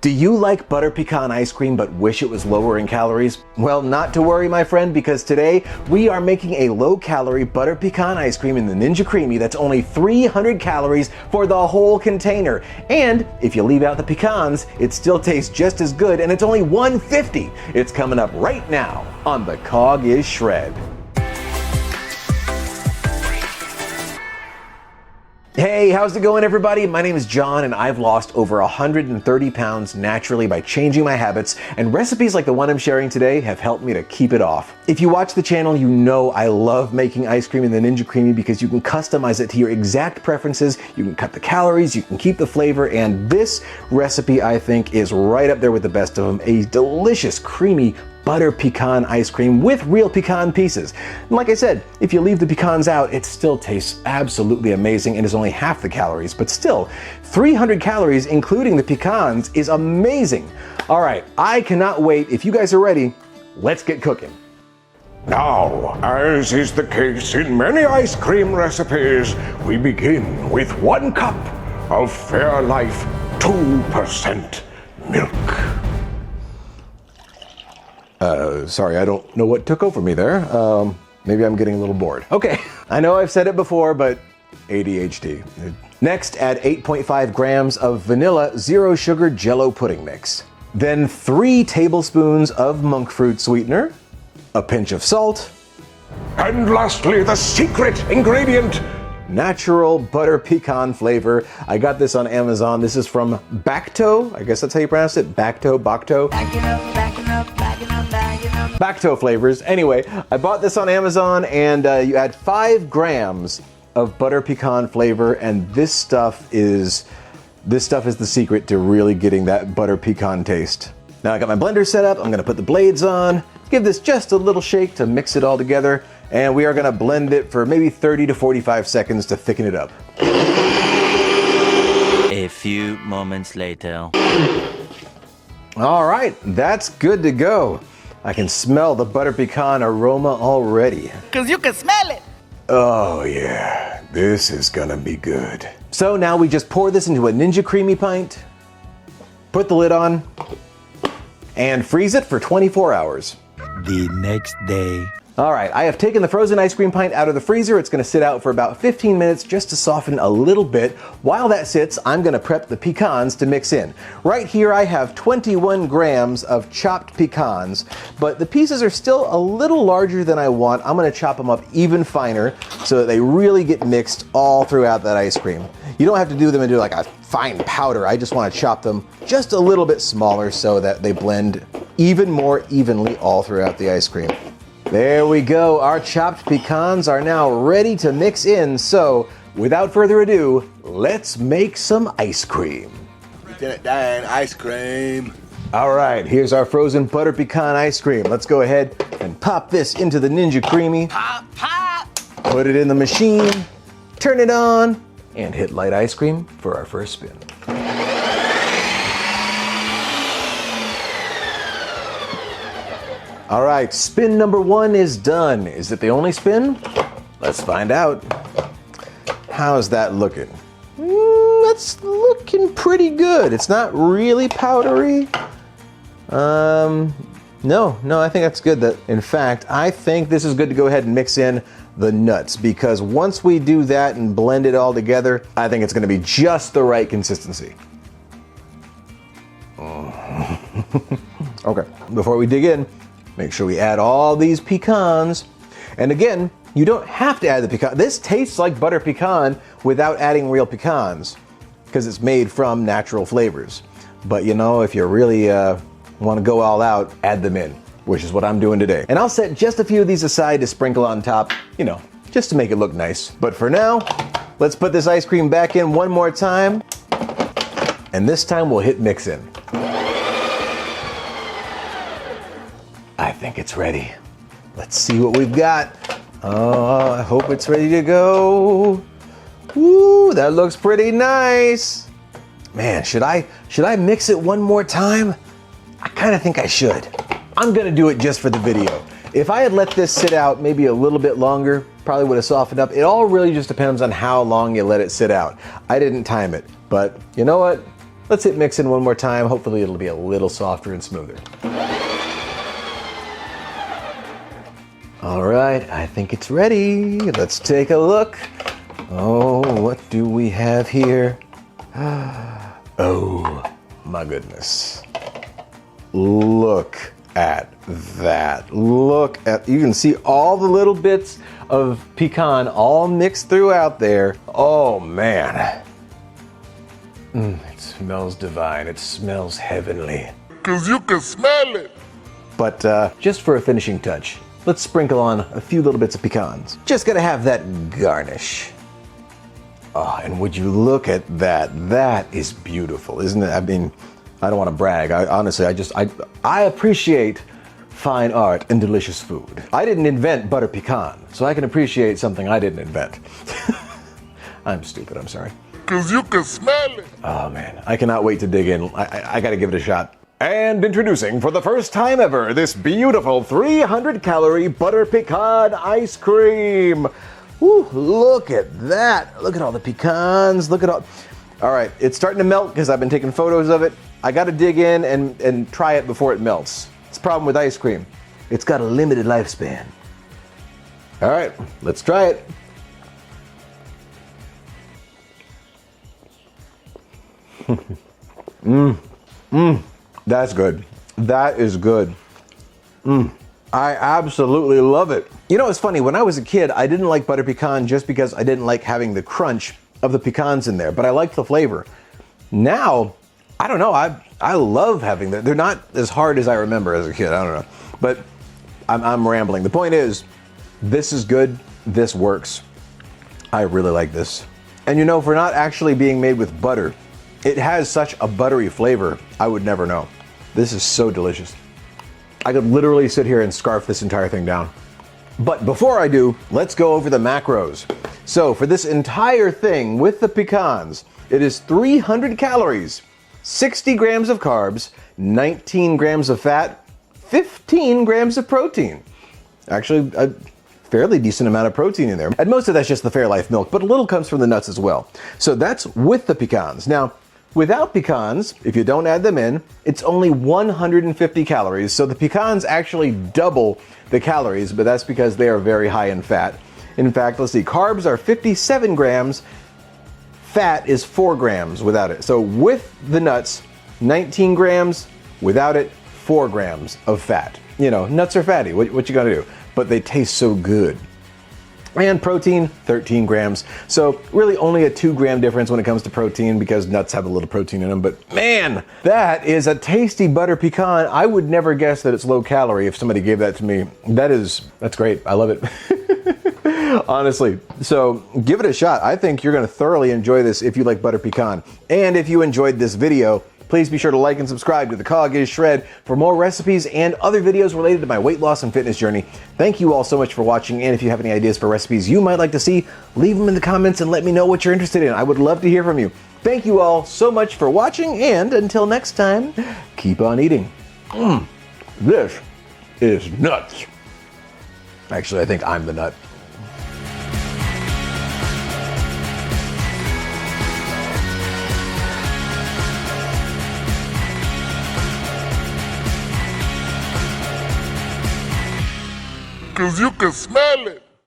Do you like butter pecan ice cream but wish it was lower in calories? Well, not to worry, my friend, because today we are making a low-calorie butter pecan ice cream in the Ninja Creami that's only 300 calories for the whole container. And if you leave out the pecans, it still tastes just as good, and it's only $1.50. It's coming up right now on The Cog is Shred. Hey, how's it going, everybody? My name is John, and I've lost over 130 pounds naturally by changing my habits, and recipes like the one I'm sharing today have helped me to keep it off. If you watch the channel, you know I love making ice cream in the Ninja Creami because you can customize it to your exact preferences, you can cut the calories, you can keep the flavor, and this recipe, I think, is right up there with the best of them. A delicious, creamy, butter pecan ice cream with real pecan pieces. And like I said, if you leave the pecans out, it still tastes absolutely amazing and is only half the calories, but still, 300 calories including the pecans is amazing. All right, I cannot wait. If you guys are ready, let's get cooking. Now, as is the case in many ice cream recipes, we begin with 1 cup of Fairlife 2% milk. Sorry, I don't know what took over me there. Maybe I'm getting a little bored. Okay, I know I've said it before, but ADHD. Next, add 8.5 grams of vanilla zero sugar Jello pudding mix. Then 3 tablespoons of Monfruit sweetener, a pinch of salt, And lastly, the secret ingredient, natural butter pecan flavor. I got this on Amazon. This is from Bakto. I guess that's how you pronounce it. Bakto. Bakto flavors. Anyway, I bought this on Amazon, and you add 5 grams of butter pecan flavor, and this stuff is the secret to really getting that butter pecan taste. Now I got my blender set up. I'm gonna put the blades on, give this just a little shake to mix it all together, and we are gonna blend it for maybe 30 to 45 seconds to thicken it up. A few moments later. All right, that's good to go. I can smell the butter pecan aroma already. 'Cause you can smell it. Oh yeah, this is gonna be good. So now we just pour this into a Ninja Creami pint, put the lid on, and freeze it for 24 hours. The next day. All right, I have taken the frozen ice cream pint out of the freezer. It's gonna sit out for about 15 minutes just to soften a little bit. While that sits, I'm gonna prep the pecans to mix in. Right here I have 21 grams of chopped pecans, but the pieces are still a little larger than I want. I'm gonna chop them up even finer so that they really get mixed all throughout that ice cream. You don't have to do them into like a fine powder. I just wanna chop them just a little bit smaller so that they blend even more evenly all throughout the ice cream. There we go. Our chopped pecans are now ready to mix in. So without further ado, let's make some ice cream. Lieutenant Dan, ice cream. All right, here's our frozen butter pecan ice cream. Let's go ahead and pop this into the Ninja Creami. Pop, pop. Put it in the machine, turn it on, and hit light ice cream for our first spin. All right, spin number 1 is done. Is it the only spin? Let's find out. How's that looking? That's looking pretty good. It's not really powdery. No, I think that's good. In fact, I think this is good to go ahead and mix in the nuts, because once we do that and blend it all together, I think it's gonna be just the right consistency. Okay, before we dig in, make sure we add all these pecans. And again, you don't have to add the pecan. This tastes like butter pecan without adding real pecans because it's made from natural flavors. But you know, if you really want to go all out, add them in, which is what I'm doing today. And I'll set just a few of these aside to sprinkle on top, you know, just to make it look nice. But for now, let's put this ice cream back in one more time. And this time we'll hit mix in. I think it's ready. Let's see what we've got. Oh, I hope it's ready to go. Ooh, that looks pretty nice. Man, should I mix it one more time? I kind of think I should. I'm gonna do it just for the video. If I had let this sit out maybe a little bit longer, probably would have softened up. It all really just depends on how long you let it sit out. I didn't time it, but you know what? Let's hit mix in one more time. Hopefully it'll be a little softer and smoother. All right, I think it's ready. Let's take a look. Oh, what do we have here? Oh, my goodness. Look at that. Look at, you can see all the little bits of pecan all mixed throughout there. Oh man. It smells divine. It smells heavenly. 'Cause you can smell it. But just for a finishing touch, let's sprinkle on a few little bits of pecans. Just gotta have that garnish. Oh, and would you look at that? That is beautiful, isn't it? I mean, I don't want to brag. I appreciate fine art and delicious food. I didn't invent butter pecan, so I can appreciate something I didn't invent. I'm stupid, I'm sorry. 'Cause you can smell it. Oh man, I cannot wait to dig in. I gotta give it a shot. And introducing for the first time ever, this beautiful 300 calorie butter pecan ice cream. Woo, look at that. Look at all the pecans, look at all. All right, it's starting to melt because I've been taking photos of it. I gotta dig in and try it before it melts. It's a problem with ice cream. It's got a limited lifespan. All right, let's try it. That's good. That is good. I absolutely love it. You know, it's funny, when I was a kid, I didn't like butter pecan just because I didn't like having the crunch of the pecans in there, but I liked the flavor. Now, I don't know, I love having that. They're not as hard as I remember as a kid, I don't know. But I'm rambling. The point is, this is good, this works. I really like this. And you know, for not actually being made with butter, it has such a buttery flavor, I would never know. This is so delicious. I could literally sit here and scarf this entire thing down. But before I do, let's go over the macros. So for this entire thing with the pecans, it is 300 calories, 60 grams of carbs, 19 grams of fat, 15 grams of protein. Actually, a fairly decent amount of protein in there. And most of that's just the Fairlife milk, but a little comes from the nuts as well. So that's with the pecans. Now, without pecans, if you don't add them in, it's only 150 calories. So the pecans actually double the calories, but that's because they are very high in fat. In fact, let's see, carbs are 57 grams, fat is 4 grams without it. So with the nuts, 19 grams, without it, 4 grams of fat. You know, nuts are fatty, what you gotta do? But they taste so good. And protein, 13 grams. So really only a 2 gram difference when it comes to protein because nuts have a little protein in them. But man, that is a tasty butter pecan. I would never guess that it's low calorie if somebody gave that to me. That's great. I love it. Honestly. So give it a shot. I think you're going to thoroughly enjoy this if you like butter pecan. And if you enjoyed this video, please be sure to like and subscribe to The Cog is Shred for more recipes and other videos related to my weight loss and fitness journey. Thank you all so much for watching, and if you have any ideas for recipes you might like to see, leave them in the comments and let me know what you're interested in. I would love to hear from you. Thank you all so much for watching, and until next time, keep on eating. This is nuts. Actually, I think I'm the nut. Cause you can smell it.